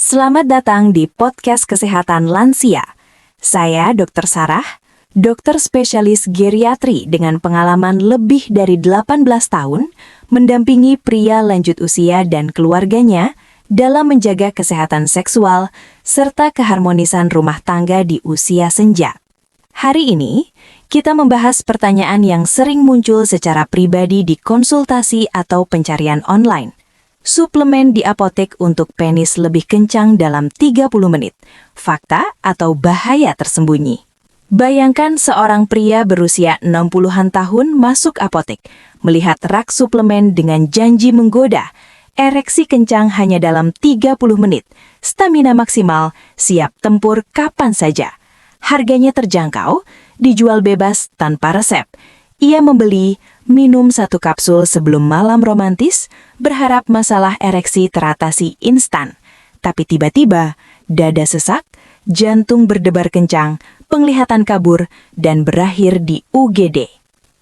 Selamat datang di podcast Kesehatan Lansia. Saya Dr. Sarah, dokter spesialis geriatri dengan pengalaman lebih dari 18 tahun mendampingi pria lanjut usia dan keluarganya dalam menjaga kesehatan seksual serta keharmonisan rumah tangga di usia senja. Hari ini, kita membahas pertanyaan yang sering muncul secara pribadi di konsultasi atau pencarian online. Suplemen di apotek untuk penis lebih kencang dalam 30 menit. Fakta atau bahaya tersembunyi? Bayangkan seorang pria berusia 60-an tahun masuk apotek, melihat rak suplemen dengan janji menggoda, ereksi kencang hanya dalam 30 menit, stamina maksimal, siap tempur kapan saja. Harganya terjangkau, dijual bebas tanpa resep. Ia membeli, minum 1 kapsul sebelum malam romantis, berharap masalah ereksi teratasi instan. Tapi tiba-tiba, dada sesak, jantung berdebar kencang, penglihatan kabur, dan berakhir di UGD.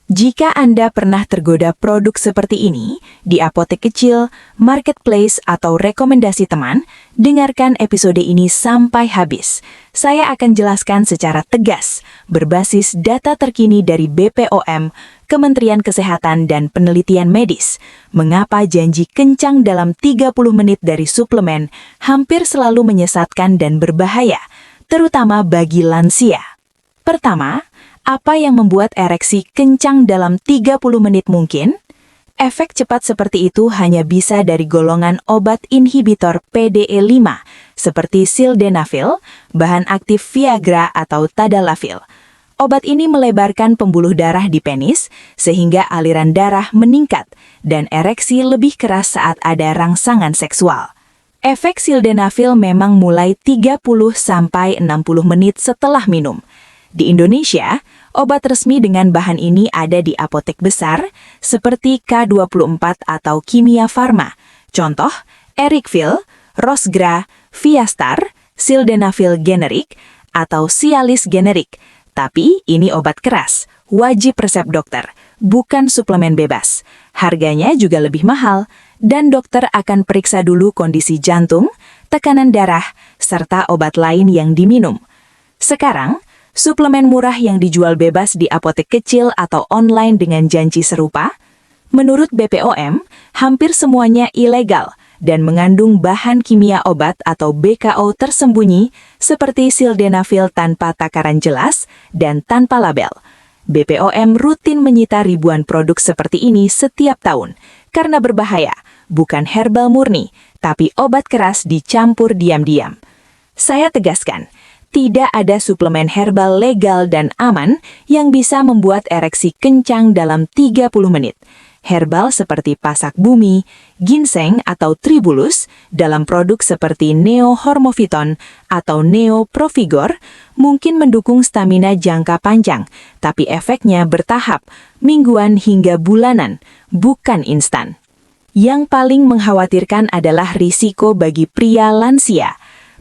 Jika Anda pernah tergoda produk seperti ini, di apotek kecil, marketplace, atau rekomendasi teman, dengarkan episode ini sampai habis. Saya akan jelaskan secara tegas, berbasis data terkini dari BPOM, Kementerian Kesehatan dan Penelitian Medis, mengapa janji kencang dalam 30 menit dari suplemen hampir selalu menyesatkan dan berbahaya, terutama bagi lansia. Pertama, apa yang membuat ereksi kencang dalam 30 menit mungkin? Efek cepat seperti itu hanya bisa dari golongan obat inhibitor PDE5, seperti sildenafil, bahan aktif Viagra atau tadalafil. Obat ini melebarkan pembuluh darah di penis, sehingga aliran darah meningkat dan ereksi lebih keras saat ada rangsangan seksual. Efek sildenafil memang mulai 30-60 menit setelah minum. Di Indonesia, obat resmi dengan bahan ini ada di apotek besar seperti K24 atau Kimia Farma. Contoh, Erikvil, Rosgra, Viastar, sildenafil generik, atau Cialis generik. Tapi ini obat keras, wajib resep dokter, bukan suplemen bebas. Harganya juga lebih mahal, dan dokter akan periksa dulu kondisi jantung, tekanan darah, serta obat lain yang diminum. Sekarang, suplemen murah yang dijual bebas di apotek kecil atau online dengan janji serupa, menurut BPOM, hampir semuanya ilegal dan mengandung bahan kimia obat atau BKO tersembunyi seperti sildenafil tanpa takaran jelas dan tanpa label. BPOM rutin menyita ribuan produk seperti ini setiap tahun karena berbahaya, bukan herbal murni, tapi obat keras dicampur diam-diam. Saya tegaskan, tidak ada suplemen herbal legal dan aman yang bisa membuat ereksi kencang dalam 30 menit. Herbal seperti pasak bumi, ginseng atau tribulus dalam produk seperti Neo Hormoviton atau Neo Provigor mungkin mendukung stamina jangka panjang, tapi efeknya bertahap, mingguan hingga bulanan, bukan instan. Yang paling mengkhawatirkan adalah risiko bagi pria lansia.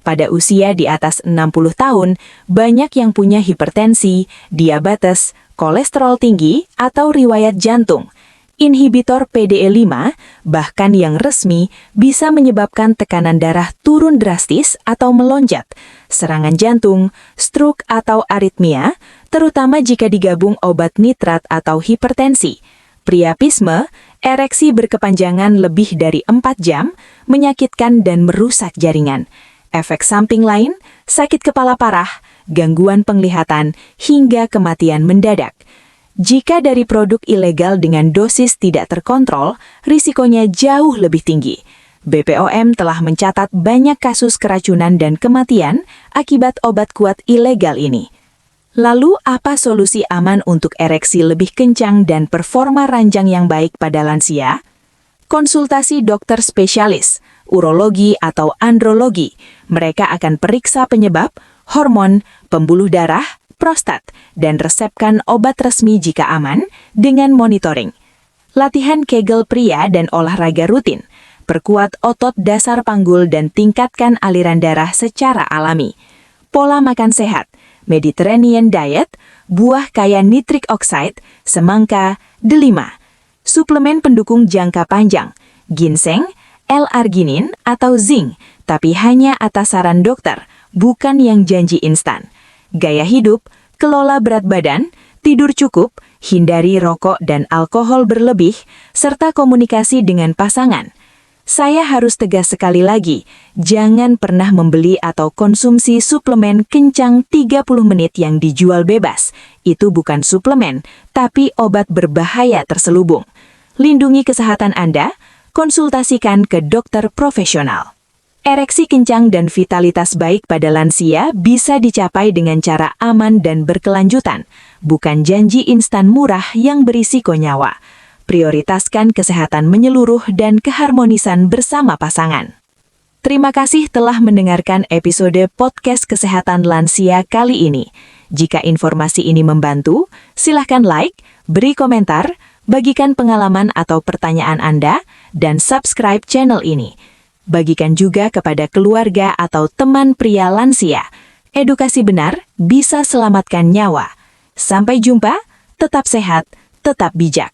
Pada usia di atas 60 tahun, banyak yang punya hipertensi, diabetes, kolesterol tinggi, atau riwayat jantung. Inhibitor PDE5, bahkan yang resmi, bisa menyebabkan tekanan darah turun drastis atau melonjak, serangan jantung, stroke atau aritmia, terutama jika digabung obat nitrat atau hipertensi. Priapisme, ereksi berkepanjangan lebih dari 4 jam, menyakitkan dan merusak jaringan. Efek samping lain, sakit kepala parah, gangguan penglihatan, hingga kematian mendadak. Jika dari produk ilegal dengan dosis tidak terkontrol, risikonya jauh lebih tinggi. BPOM telah mencatat banyak kasus keracunan dan kematian akibat obat kuat ilegal ini. Lalu, apa solusi aman untuk ereksi lebih kencang dan performa ranjang yang baik pada lansia? Konsultasi dokter spesialis, urologi atau andrologi. Mereka akan periksa penyebab, hormon, pembuluh darah, prostat, dan resepkan obat resmi jika aman dengan monitoring. Latihan Kegel pria dan olahraga rutin. Perkuat otot dasar panggul dan tingkatkan aliran darah secara alami. Pola makan sehat, Mediterranean diet, buah kaya nitric oxide, semangka, delima. Suplemen pendukung jangka panjang, ginseng, L-arginin atau zinc, tapi hanya atas saran dokter, bukan yang janji instan. Gaya hidup, kelola berat badan, tidur cukup, hindari rokok dan alkohol berlebih, serta komunikasi dengan pasangan. Saya harus tegas sekali lagi, jangan pernah membeli atau konsumsi suplemen kencang 30 menit yang dijual bebas. Itu bukan suplemen, tapi obat berbahaya terselubung. Lindungi kesehatan Anda, konsultasikan ke dokter profesional. Ereksi kencang dan vitalitas baik pada lansia bisa dicapai dengan cara aman dan berkelanjutan, bukan janji instan murah yang berisiko nyawa. Prioritaskan kesehatan menyeluruh dan keharmonisan bersama pasangan. Terima kasih telah mendengarkan episode podcast Kesehatan Lansia kali ini. Jika informasi ini membantu, silahkan like, beri komentar, bagikan pengalaman atau pertanyaan Anda, dan subscribe channel ini. Bagikan juga kepada keluarga atau teman pria lansia. Edukasi benar bisa selamatkan nyawa. Sampai jumpa, tetap sehat, tetap bijak.